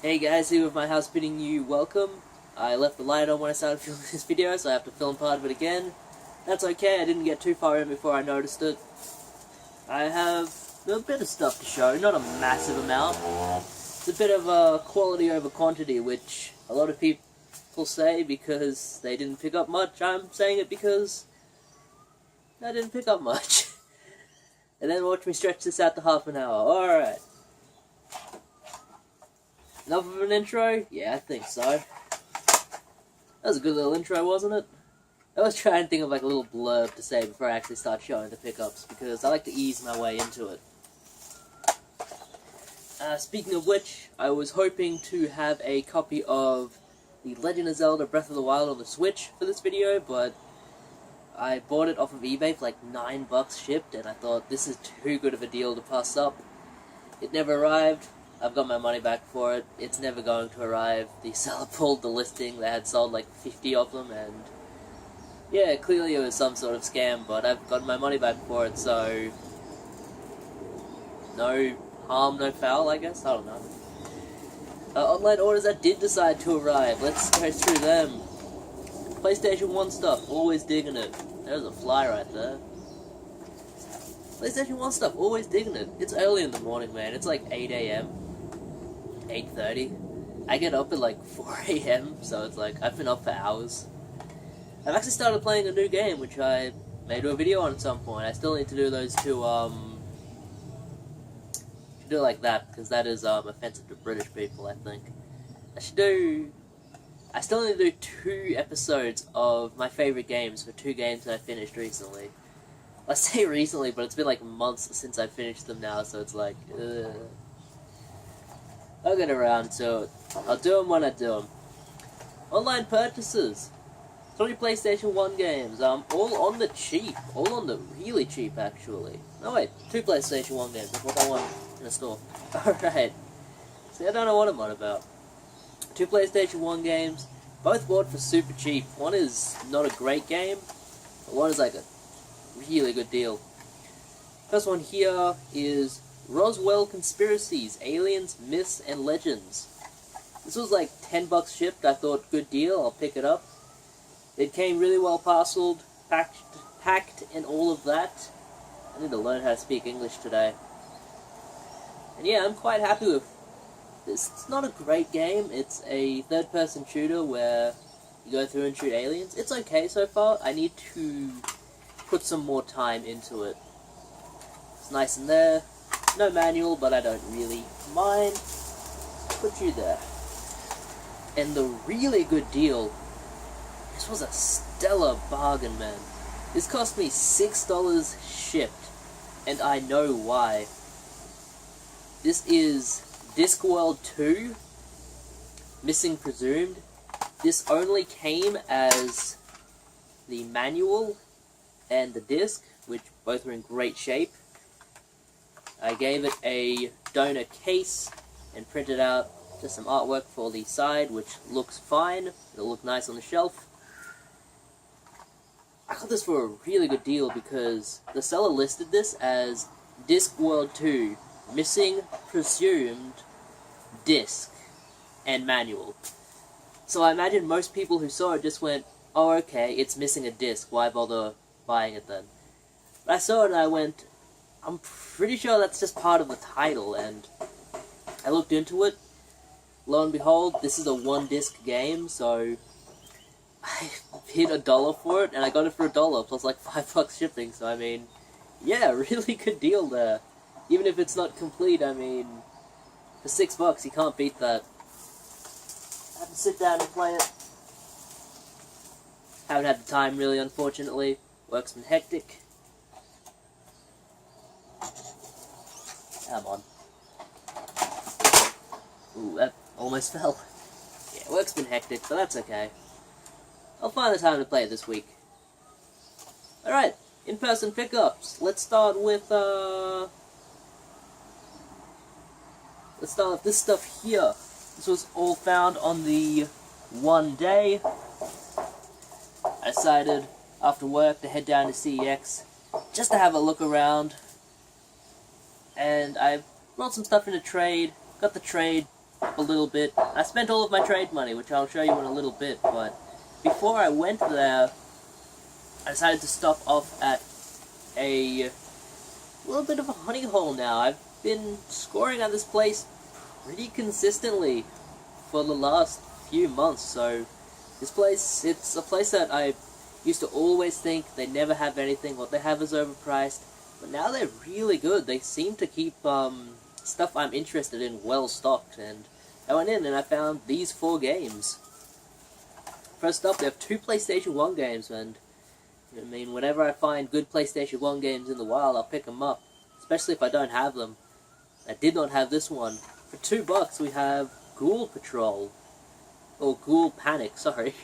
Hey guys, here with my house bidding you welcome. I left the light on when I started filming this video, so I have to film part of it again. That's okay, I didn't get too far in before I noticed it. I have a bit of stuff to show, not a massive amount. It's a bit of quality over quantity, which a lot of people say because they didn't pick up much. I'm saying it because I didn't pick up much. And then watch me stretch this out to half an hour. Alright. Enough of an intro? Yeah, I think so. That was a good little intro, wasn't it? I was trying to think of like a little blurb to say before I actually start showing the pickups, because I like to ease my way into it. Speaking of which, I was hoping to have a copy of The Legend of Zelda Breath of the Wild on the Switch for this video, but I bought it off of eBay for like $9 shipped, and I thought this is too good of a deal to pass up. It never arrived. I've got my money back for it. It's never going to arrive. The seller pulled the listing. They had sold like 50 of them, and yeah, clearly it was some sort of scam, but I've got my money back for it, so no harm, no foul, I guess? I don't know. Online orders that did decide to arrive. Let's go through them. PlayStation 1 stuff, always digging it. There's a fly right there. PlayStation 1 stuff, always digging it. It's early in the morning, man. It's like 8 AM. 8:30. I get up at like 4 AM, so it's like, I've been up for hours. I've actually started playing a new game, which I may do a video on at some point. I still need to do those two, do it like that, because that is, offensive to British people, I think. I still need to do 2 episodes of my favorite games for 2 games that I finished recently. I say recently, but it's been like months since I finished them now, so it's like, I'll get around to it. I'll do them when I do them. Online purchases. 3 PlayStation 1 games, all on the cheap. All on the really cheap, actually. No, wait, 2 PlayStation 1 games. That's what I want in a store. Alright. See, I don't know what I'm on about. 2 PlayStation 1 games, both bought for super cheap. One is not a great game, but one is like a really good deal. First one here is Roswell Conspiracies, Aliens, Myths, and Legends. This was like $10 shipped. I thought, good deal, I'll pick it up. It came really well parceled, packed, and all of that. I need to learn how to speak English today. And yeah, I'm quite happy with this. It's not a great game. It's a third-person shooter where you go through and shoot aliens. It's okay so far. I need to put some more time into it. It's nice in there. No manual, but I don't really mind. Put you there. And the really good deal, this was a stellar bargain, man. This cost me $6 shipped, and I know why. This is Discworld 2, Missing Presumed. This only came as the manual and the disc, which both were in great shape. I gave it a donor case and printed out just some artwork for the side, which looks fine. It'll look nice on the shelf. I got this for a really good deal because the seller listed this as Discworld 2, Missing Presumed Disc and Manual. So I imagine most people who saw it just went, oh okay, it's missing a disc, why bother buying it then? But I saw it and I went, I'm pretty sure that's just part of the title, and I looked into it. Lo and behold, this is a 1-disc game, so I paid $1 for it, and I got it for $1 plus like $5 shipping. So I mean, yeah, really good deal there. Even if it's not complete, I mean, for $6 you can't beat that. I have to sit down and play it. Haven't had the time really, unfortunately. Work's been hectic. Come on. Ooh, that almost fell. Yeah, work's been hectic, but that's okay. I'll find the time to play it this week. Alright, in-person pickups. Let's start with this stuff here. This was all found on the one day. I decided after work to head down to CEX just to have a look around. And I brought some stuff in a trade, got the trade up a little bit. I spent all of my trade money, which I'll show you in a little bit, but before I went there, I decided to stop off at a little bit of a honey hole now. I've been scoring at this place pretty consistently for the last few months, so this place, it's a place that I used to always think they never have anything, what they have is overpriced, but now they're really good. They seem to keep stuff I'm interested in well stocked, and I went in and I found these 4 games. First up, they have 2 PlayStation 1 games, and I mean, whenever I find good PlayStation 1 games in the wild, I'll pick them up, especially if I don't have them. I did not have this one. For $2 we have Ghoul Patrol, or Ghoul Panic, sorry.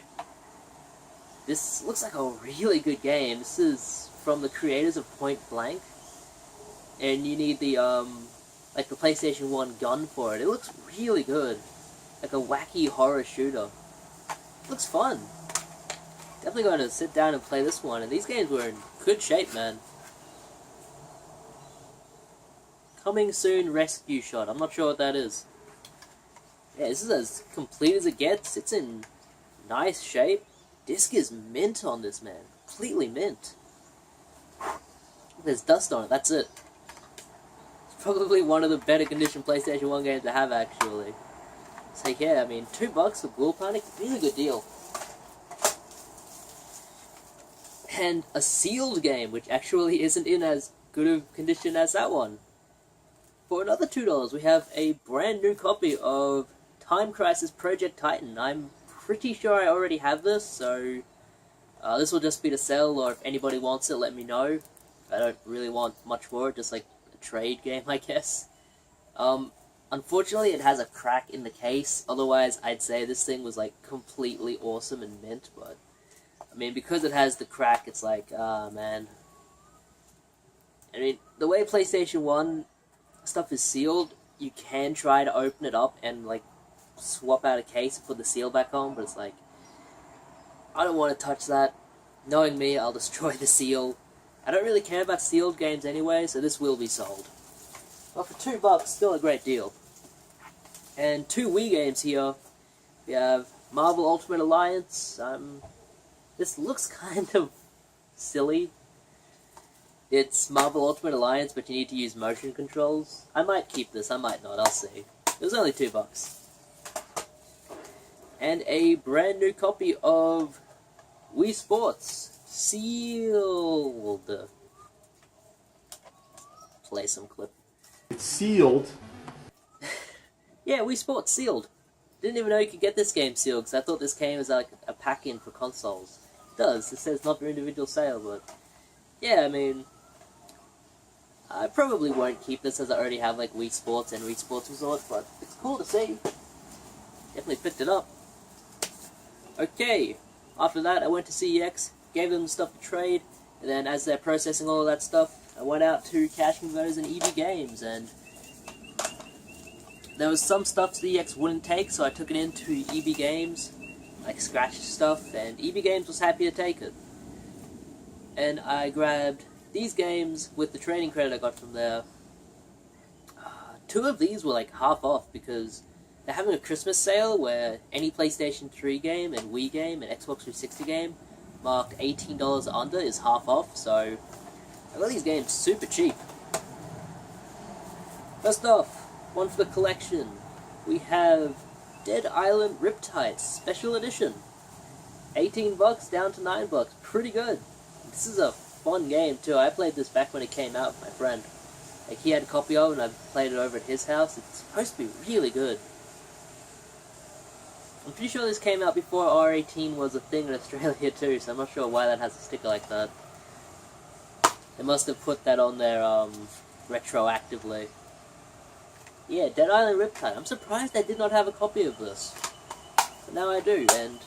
This looks like a really good game. This is from the creators of Point Blank, and you need the like the PlayStation 1 gun for it. It looks really good, like a wacky horror shooter. It looks fun. Definitely going to sit down and play this one, and these games were in good shape, man. Coming soon, Rescue Shot. I'm not sure what that is. Yeah, this is as complete as it gets. It's in nice shape. Disc is mint on this, man. Completely mint. There's dust on it, that's it. It's probably one of the better conditioned PlayStation 1 games I have, actually. So yeah, I mean, $2 for Ghoul Panic, really good deal. And a sealed game, which actually isn't in as good of condition as that one. For another $2, we have a brand new copy of Time Crisis Project Titan. I'm pretty sure I already have this, so this will just be to sell, or if anybody wants it, let me know. I don't really want much for it, just like a trade game, I guess. Unfortunately, it has a crack in the case, otherwise I'd say this thing was like completely awesome and mint, but I mean, because it has the crack, it's like, ah, man. I mean, the way PlayStation 1 stuff is sealed, you can try to open it up and, like, swap out a case and put the seal back on, but it's like, I don't want to touch that. Knowing me, I'll destroy the seal. I don't really care about sealed games anyway, so this will be sold. But for $2, still a great deal. And 2 Wii games here. We have Marvel Ultimate Alliance. This looks kind of silly. It's Marvel Ultimate Alliance, but you need to use motion controls. I might keep this, I might not, I'll see. It was only $2. And a brand new copy of Wii Sports, sealed. Play some clip. It's sealed. Yeah, Wii Sports sealed. Didn't even know you could get this game sealed, because I thought this came as like a pack-in for consoles. It does, it says not for individual sale, but yeah, I mean, I probably won't keep this as I already have like Wii Sports and Wii Sports Resort, but it's cool to see. Definitely picked it up. Okay, after that I went to CEX, gave them stuff to trade, and then as they're processing all of that stuff, I went out to Cash Converters and EB Games, and there was some stuff CEX wouldn't take, so I took it into EB Games, like scratched stuff, and EB Games was happy to take it. And I grabbed these games with the trading credit I got from there. 2 of these were like half off because they're having a Christmas sale where any PlayStation 3 game and Wii game and Xbox 360 game marked $18 under is half off, so I got these games super cheap. First off, one for the collection. We have Dead Island Riptide Special Edition. $18 down to $9. Pretty good. This is a fun game too. I played this back when it came out with my friend. Like, he had a copy of it and I played it over at his house. It's supposed to be really good. I'm pretty sure this came out before R18 was a thing in Australia too, so I'm not sure why that has a sticker like that. They must have put that on there retroactively. Yeah, Dead Island Riptide. I'm surprised I did not have a copy of this. But now I do, and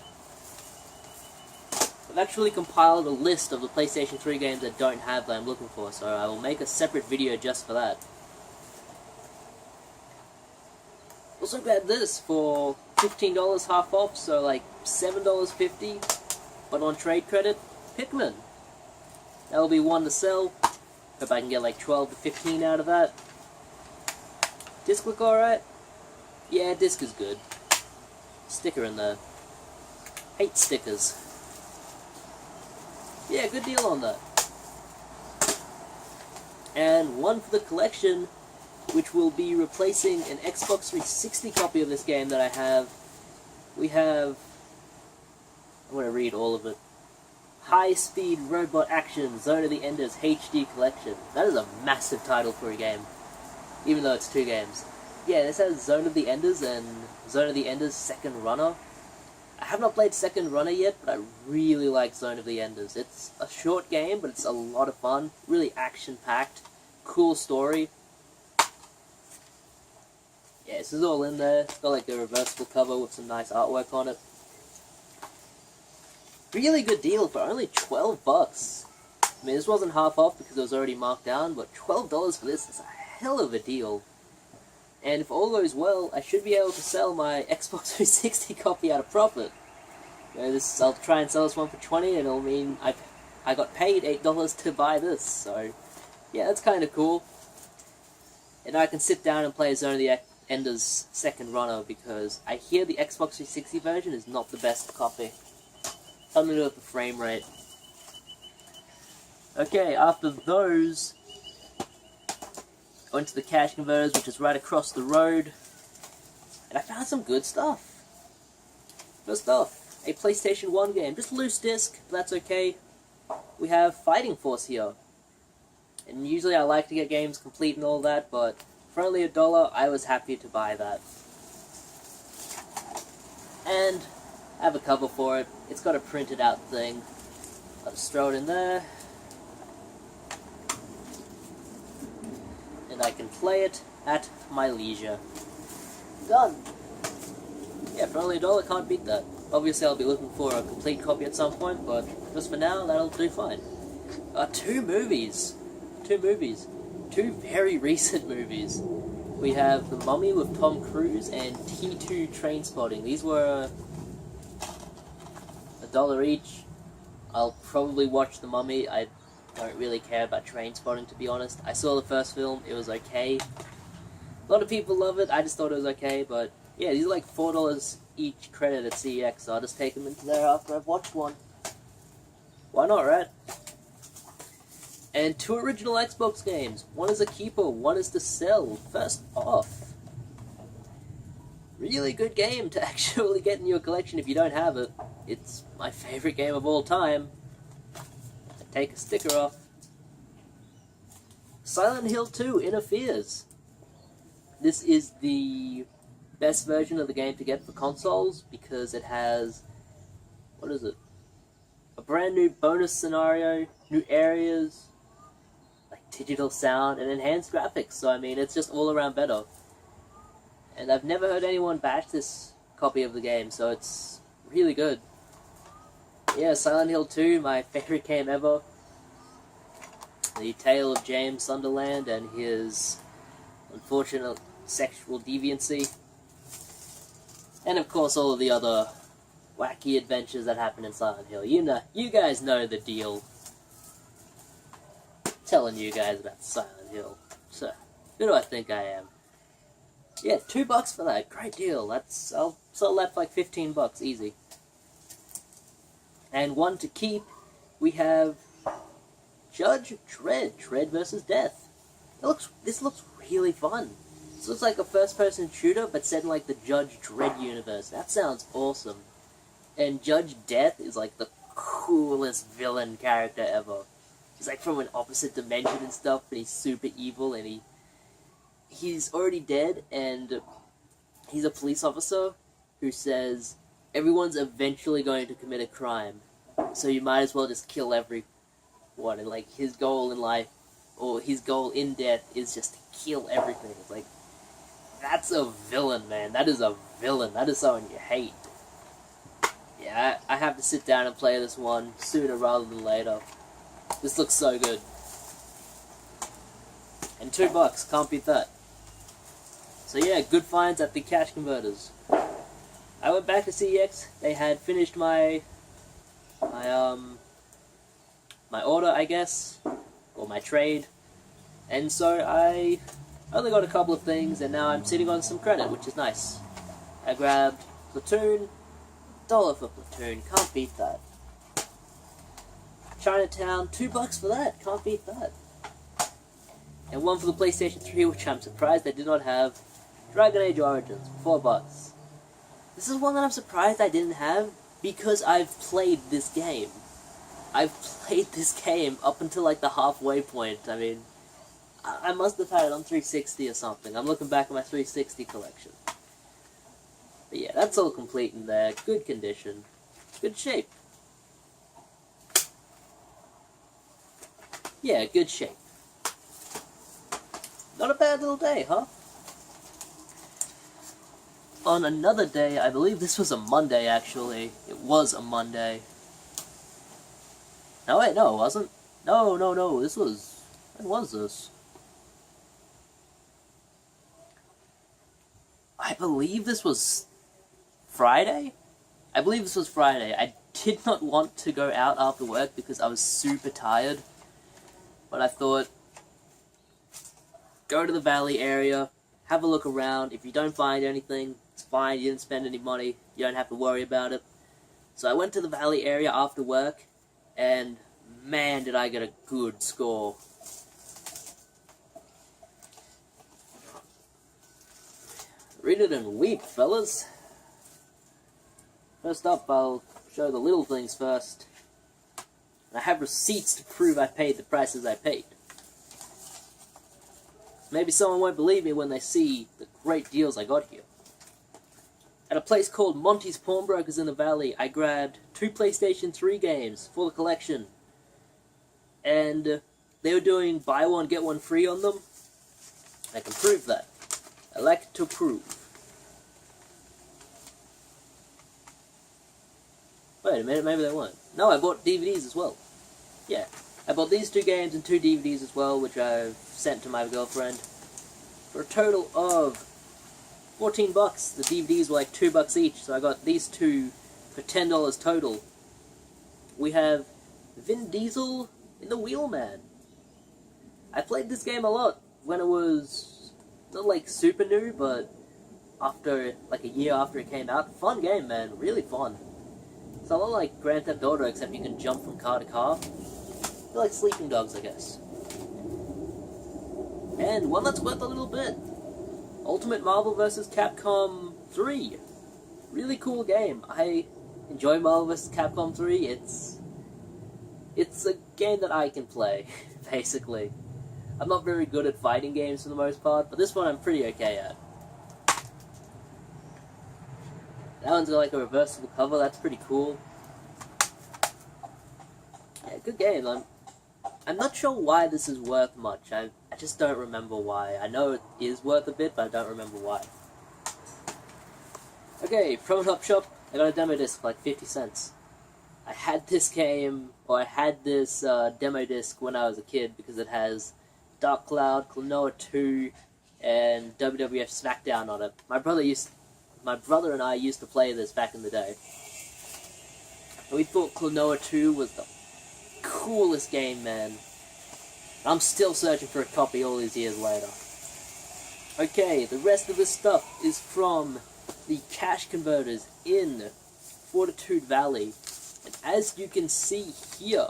I've actually compiled a list of the PlayStation 3 games that don't have that I'm looking for, so I will make a separate video just for that. Also grabbed this for $15 half off, so like $7.50, but on trade credit, Pikmin. That'll be one to sell. Hope I can get like 12 to 15 out of that. Disc look alright. Yeah, disc is good. Sticker in there. Hate stickers. Yeah, good deal on that. And one for the collection, which will be replacing an Xbox 360 copy of this game that I have. We have... I'm going to read all of it. High Speed Robot Action Zone of the Enders HD Collection. That is a massive title for a game, even though it's 2 games. Yeah, this has Zone of the Enders and Zone of the Enders Second Runner. I have not played Second Runner yet, but I really like Zone of the Enders. It's a short game, but it's a lot of fun. Really action-packed. Cool story. Yeah, this is all in there. It's got like the reversible cover with some nice artwork on it. Really good deal for only $12. I mean, this wasn't half off because it was already marked down, but $12 for this is a hell of a deal. And if all goes well, I should be able to sell my Xbox 360 copy at a profit. You know, I'll try and sell this one for $20, and it'll mean I got paid $8 to buy this. So, yeah, that's kind of cool. And I can sit down and play Zone of the Enders Second Runner, because I hear the Xbox 360 version is not the best copy. Something to do with the frame rate. Okay, after those, I went to the Cash Converters, which is right across the road, and I found some good stuff. First off, a PlayStation 1 game. Just loose disc, but that's okay. We have Fighting Force here. And usually I like to get games complete and all that, but for only $1, I was happy to buy that. And I have a cover for it. It's got a printed out thing. I'll just throw it in there. And I can play it at my leisure. Done! Yeah, for only $1, can't beat that. Obviously I'll be looking for a complete copy at some point, but just for now, that'll do fine. 2 movies. 2 movies. 2 very recent movies. We have The Mummy with Tom Cruise and T2 Trainspotting. These were $1 each. I'll probably watch The Mummy. I don't really care about Trainspotting, to be honest. I saw the first film, it was okay. A lot of people love it, I just thought it was okay, but yeah, these are like $4 each credit at CEX, so I'll just take them into there after I've watched one. Why not, right? And 2 original Xbox games. One is a keeper, one is to sell. First off, really good game to actually get in your collection if you don't have it. It's my favorite game of all time. Take a sticker off. Silent Hill 2 Interferes. This is the best version of the game to get for consoles because it has, what is it? A brand new bonus scenario, new areas, like digital sound and enhanced graphics. So I mean, it's just all around better. And I've never heard anyone bash this copy of the game, so it's really good. Yeah, Silent Hill 2, my favorite game ever. The tale of James Sunderland and his unfortunate sexual deviancy. And of course all of the other wacky adventures that happen in Silent Hill. You guys know the deal. Telling you guys about Silent Hill. So, who do I think I am? Yeah, $2 for that. Great deal. I'll sell that for like $15, easy. And one to keep, we have Judge Dredd, Dredd vs. Death. This looks really fun. This looks like a first-person shooter, but set in like the Judge Dredd universe. That sounds awesome. And Judge Death is like the coolest villain character ever. He's like from an opposite dimension and stuff, but he's super evil, and he's already dead, and he's a police officer who says everyone's eventually going to commit a crime, so you might as well just kill everyone. And like his goal in life, or his goal in death, is just to kill everything. It's like, that's a villain, man. That is a villain. That is someone you hate. Yeah, I have to sit down and play this one sooner rather than later. This looks so good. And $2, can't beat that. So yeah, good finds at the Cash Converters. I went back to CEX. They had finished my order, I guess, or my trade, and so I I only got a couple of things, and now I'm sitting on some credit, which is nice. I grabbed Platoon, $1 for Platoon, can't beat that. Chinatown, $2 for that, can't beat that. And one for the PlayStation 3, which I'm surprised I did not have, Dragon Age Origins, $4. This is one that I'm surprised I didn't have, because I've played this game. I've played this game up until like the halfway point. I mean, I must have had it on 360 or something. I'm looking back at my 360 collection. But yeah, that's all complete in there. Good condition. Good shape. Yeah, good shape. Not a bad little day, huh? On another day, I believe this was a Monday actually. It was a Monday. No, wait, no, it wasn't. No, this was... When was this? I believe this was Friday? I believe this was Friday. I did not want to go out after work because I was super tired. But I thought, go to the valley area, have a look around. If you don't find anything, it's fine. You didn't spend any money. You don't have to worry about it. So I went to the valley area after work, and man, did I get a good score. Read it and weep, fellas. First up, I'll show the little things first. I have receipts to prove I paid the prices I paid. Maybe someone won't believe me when they see the great deals I got here. At a place called Monty's Pawnbrokers in the Valley, I grabbed 2 PlayStation 3 games for the collection. And they were doing buy one, get one free on them. I can prove that. I like to prove. Wait a minute, maybe they weren't. No, I bought DVDs as well. Yeah, I bought these 2 games and 2 DVDs as well, which I've sent to my girlfriend. For a total of $14. The DVDs were like $2 each, so I got these 2 for $10 total. We have Vin Diesel in The Wheelman. I played this game a lot when it was not like super new, but after like a year after it came out. Fun game, man, really fun. It's a lot like Grand Theft Auto, except you can jump from car to car. They're like sleeping dogs, I guess. And one that's worth a little bit. Ultimate Marvel vs. Capcom 3. Really cool game. I enjoy Marvel vs. Capcom 3. It's a game that I can play, basically. I'm not very good at fighting games for the most part, but this one I'm pretty okay at. That one's got like a reversible cover, that's pretty cool. Yeah, good game. I'm not sure why this is worth much. I just don't remember why. I know it is worth a bit, but I don't remember why. Okay, from a Top Shop, I got a demo disc for like 50 cents. I had this game, or I had this demo disc when I was a kid because it has Dark Cloud, Klonoa 2, and WWF SmackDown on it. My brother and I used to play this back in the day. And we thought Klonoa 2 was the coolest game, man. I'm still searching for a copy all these years later. Okay, the rest of this stuff is from the cash converters in Fortitude Valley. And as you can see here,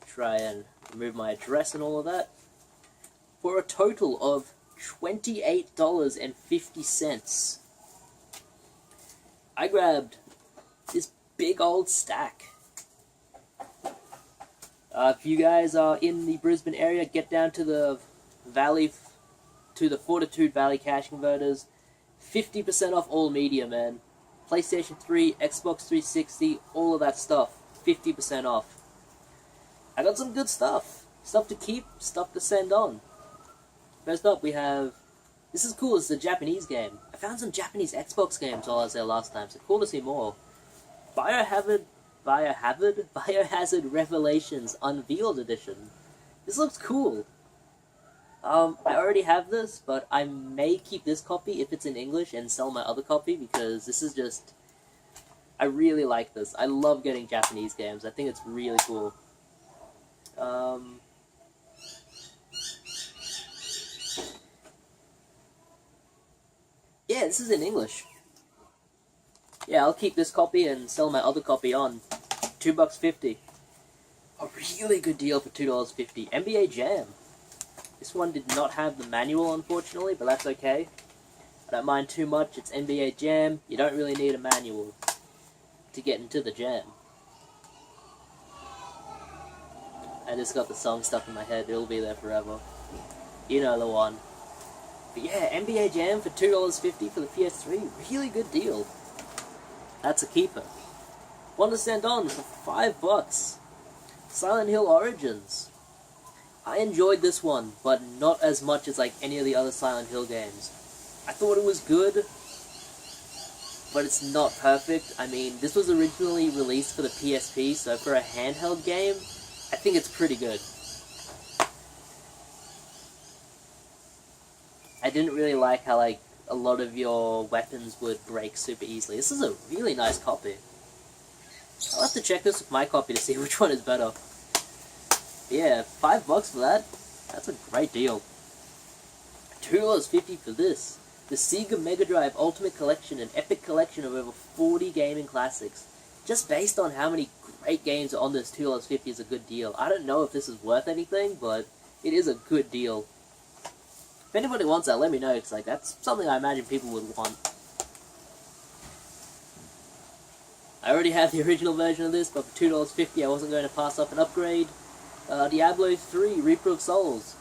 try and remove my address and all of that, for a total of $28.50. I grabbed this big old stack. If you guys are in the Brisbane area, get down to the Valley, to the Fortitude Valley cash converters. 50% off all media, man. PlayStation 3, Xbox 360, all of that stuff. 50% off. I got some good stuff. Stuff to keep, stuff to send on. First up, we have... This is cool, it's a Japanese game. I found some Japanese Xbox games while I was there last time, so cool to see more. Biohazard Revelations Unveiled Edition. This looks cool. I already have this, but I may keep this copy if it's in English and sell my other copy, because this is just... I really like this. I love getting Japanese games. I think it's really cool. this is in English. Yeah, I'll keep this copy and sell my other copy on $2.50. A really good deal for $2.50. NBA Jam. This one did not have the manual, unfortunately, but that's okay. I don't mind too much. It's NBA Jam. You don't really need a manual to get into the jam. I just got the song stuck in my head. It'll be there forever. You know the one. But yeah, NBA Jam for $2.50 for the PS3. Really good deal. That's a keeper. One to send on for $5. Silent Hill Origins. I enjoyed this one, but not as much as like any of the other Silent Hill games. I thought it was good, but it's not perfect. I mean, this was originally released for the PSP, so for a handheld game, I think it's pretty good. I didn't really like how like a lot of your weapons would break super easily. This is a really nice copy. I'll have to check this with my copy to see which one is better. Yeah, $5 for that. That's a great deal. $2.50 for this. The Sega Mega Drive Ultimate Collection, an epic collection of over 40 gaming classics. Just based on how many great games are on this, $2.50 is a good deal. I don't know if this is worth anything, but it is a good deal. If anybody wants that, let me know, because like, that's something I imagine people would want. I already have the original version of this, but for $2.50 I wasn't going to pass up an upgrade. Diablo 3, Reaper of Souls.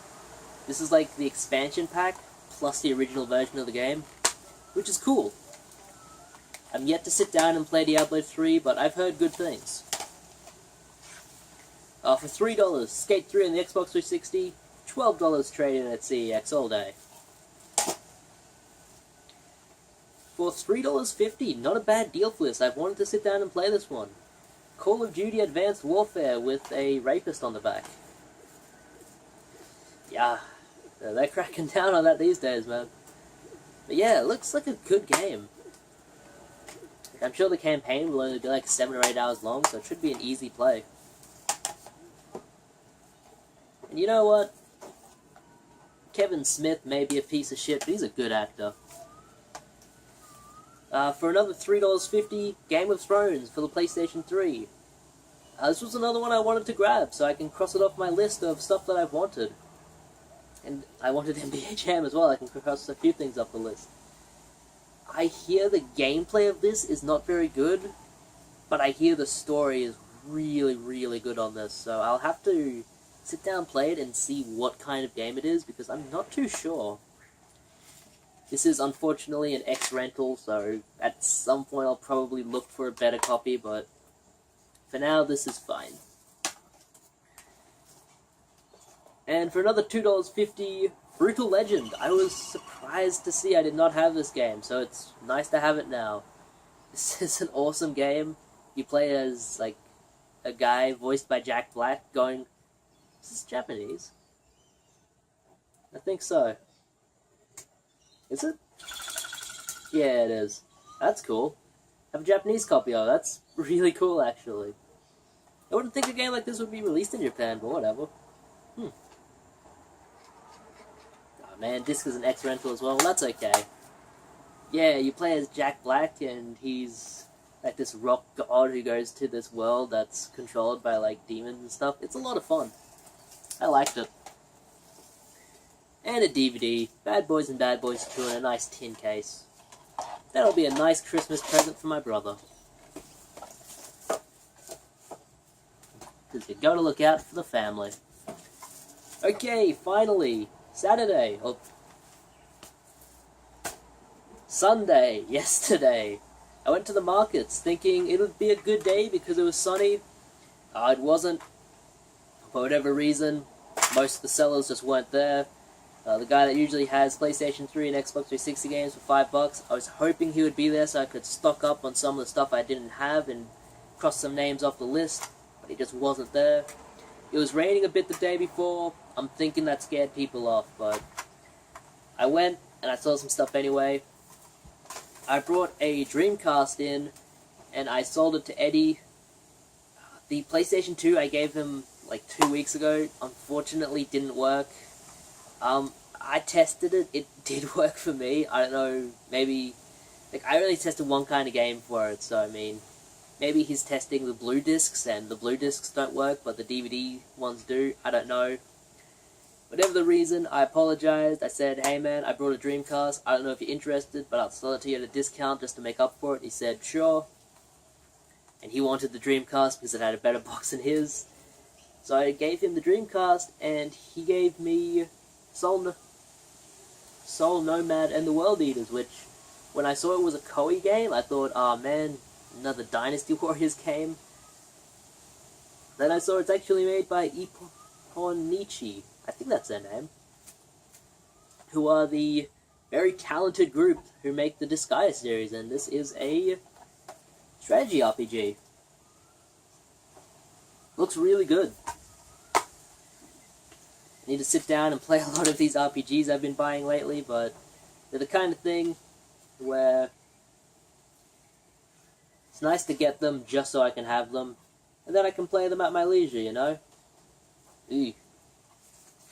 This is like the expansion pack, plus the original version of the game, which is cool. I'm yet to sit down and play Diablo 3, but I've heard good things. For $3, Skate 3 on the Xbox 360, $12 trade-in at CEX all day. For $3.50, not a bad deal for this. I've wanted to sit down and play this one. Call of Duty Advanced Warfare with a rapist on the back. Yeah, they're cracking down on that these days, man. But yeah, it looks like a good game. I'm sure the campaign will only be like 7 or 8 hours long, so it should be an easy play. And you know what? Kevin Smith may be a piece of shit, but he's a good actor. For another $3.50, Game of Thrones for the PlayStation 3. This was another one I wanted to grab, so I can cross it off my list of stuff that I've wanted. And I wanted NBA Jam as well, I can cross a few things off the list. I hear the gameplay of this is not very good, but I hear the story is really, really good on this, so I'll have to sit down, play it, and see what kind of game it is, because I'm not too sure. This is unfortunately an X-rental, so at some point I'll probably look for a better copy, but for now this is fine. And for another $2.50, Brutal Legend. I was surprised to see I did not have this game, so it's nice to have it now. This is an awesome game. You play as, like, a guy voiced by Jack Black going... Is this Japanese? I think so. Is it? Yeah, it is. That's cool. I have a Japanese copy of it. That's really cool, actually. I wouldn't think a game like this would be released in Japan, but whatever. Oh man, disc is an X-rental as well. Well, that's okay. Yeah, you play as Jack Black, and he's like this rock god who goes to this world that's controlled by like demons and stuff. It's a lot of fun. I liked it. And a DVD, Bad Boys and Bad Boys 2 in a nice tin case. That'll be a nice Christmas present for my brother. Because you gotta look out for the family. Okay, finally, Saturday, or Sunday, yesterday. I went to the markets thinking it would be a good day because it was sunny. It wasn't. For whatever reason, most of the sellers just weren't there. The guy that usually has PlayStation 3 and Xbox 360 games for $5, I was hoping he would be there so I could stock up on some of the stuff I didn't have and cross some names off the list, but he just wasn't there. It was raining a bit the day before. I'm thinking that scared people off, but I went and I saw some stuff anyway. I brought a Dreamcast in and I sold it to Eddie. The PlayStation 2 I gave him like 2 weeks ago, unfortunately didn't work. I tested it. It did work for me. I don't know, maybe... Like, I really tested one kind of game for it, so I mean... Maybe he's testing the blue discs, and the blue discs don't work, but the DVD ones do. I don't know. Whatever the reason, I apologized. I said, hey man, I brought a Dreamcast. I don't know if you're interested, but I'll sell it to you at a discount just to make up for it. He said, sure. And he wanted the Dreamcast because it had a better box than his. So I gave him the Dreamcast, and he gave me Soul Nomad and the World Eaters, which, when I saw it was a Koei game, I thought, oh man, another Dynasty Warriors game. Then I saw it's actually made by Ipponichi, I think that's their name, who are the very talented group who make the Disgaea series, and this is a strategy RPG. Looks really good. I need to sit down and play a lot of these RPGs I've been buying lately, but they're the kind of thing where it's nice to get them just so I can have them, and then I can play them at my leisure, you know? Ew.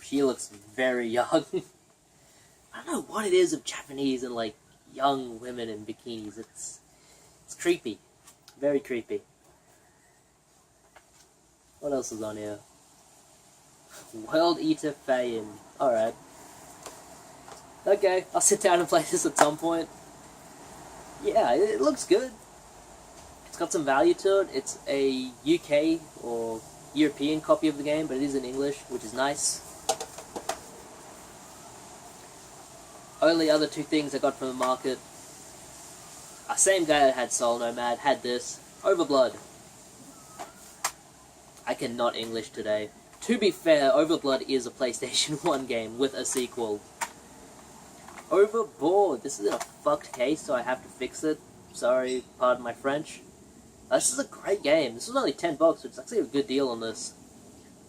She looks very young. I don't know what it is of Japanese and, like, young women in bikinis. It's creepy. Very creepy. What else is on here? World Eater Fayin. Alright. Okay, I'll sit down and play this at some point. Yeah, it looks good. It's got some value to it. It's a UK or European copy of the game, but it is in English, which is nice. Only other two things I got from the market. Same guy that had Soul Nomad had this. Overblood. I cannot English today. To be fair, Overblood is a PlayStation 1 game with a sequel. Overboard. This is in a fucked case, so I have to fix it. Sorry, pardon my French. This is a great game. This was only $10, so it's actually a good deal on this.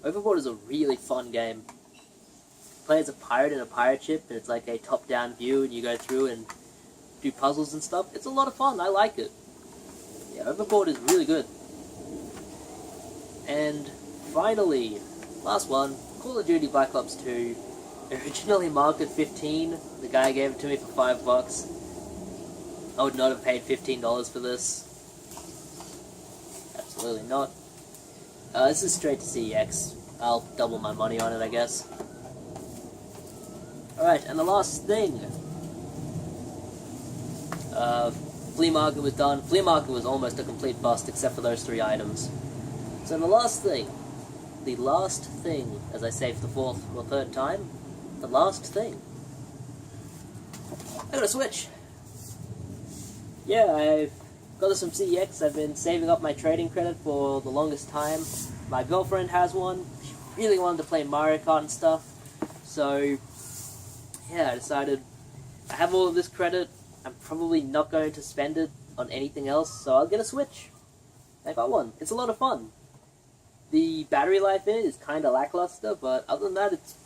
Overboard is a really fun game. You play as a pirate in a pirate ship, and it's like a top-down view, and you go through and do puzzles and stuff. It's a lot of fun. I like it. Yeah, Overboard is really good. And finally, last one, Call of Duty Black Ops 2. Originally marked at $15. The guy gave it to me for $5. I would not have paid $15 for this. Absolutely not. This is straight to CEX. I'll double my money on it, I guess. Alright, and the last thing. Flea market was done. Flea market was almost a complete bust except for those 3 items. So the last thing, as I say for the 4th or 3rd time, the last thing. I got a Switch. Yeah, I've got some CEX. I've been saving up my trading credit for the longest time. My girlfriend has one. She really wanted to play Mario Kart and stuff. So, yeah, I decided I have all of this credit. I'm probably not going to spend it on anything else, so I'll get a Switch. I got one. It's a lot of fun. The battery life in it is kind of lackluster, but other than that, it's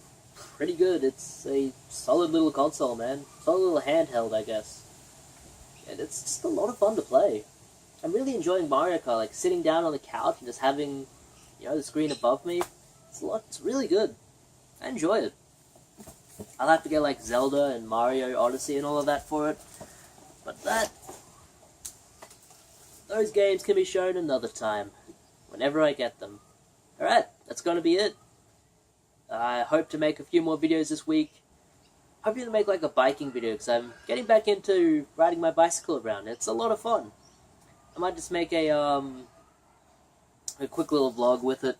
pretty good. It's a solid little console, man. Solid little handheld, I guess. And it's just a lot of fun to play. I'm really enjoying Mario Kart, like sitting down on the couch and just having, you know, the screen above me. It's really good. I enjoy it. I'll have to get like Zelda and Mario Odyssey and all of that for it. But those games can be shown another time, whenever I get them. Alright, that's going to be it. I hope to make a few more videos this week. Hoping to make like a biking video, because I'm getting back into riding my bicycle around. It's a lot of fun. I might just make a quick little vlog with it.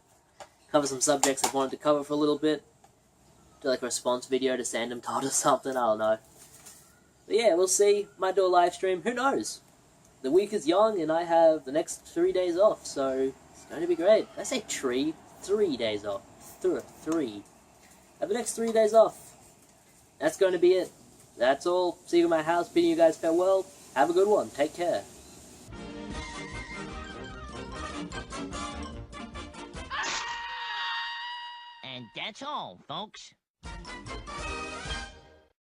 Cover some subjects I've wanted to cover for a little bit. Do like a response video to Sandom Todd or something, I don't know. But yeah, we'll see. Might do a live stream, who knows? The week is young and I have the next 3 days off, so it's going to be great. Did I say 3 days off? 3. I have the next 3 days off. That's going to be it. That's all. See you at my house. Bidding you guys farewell. Have a good one. Take care. And that's all, folks.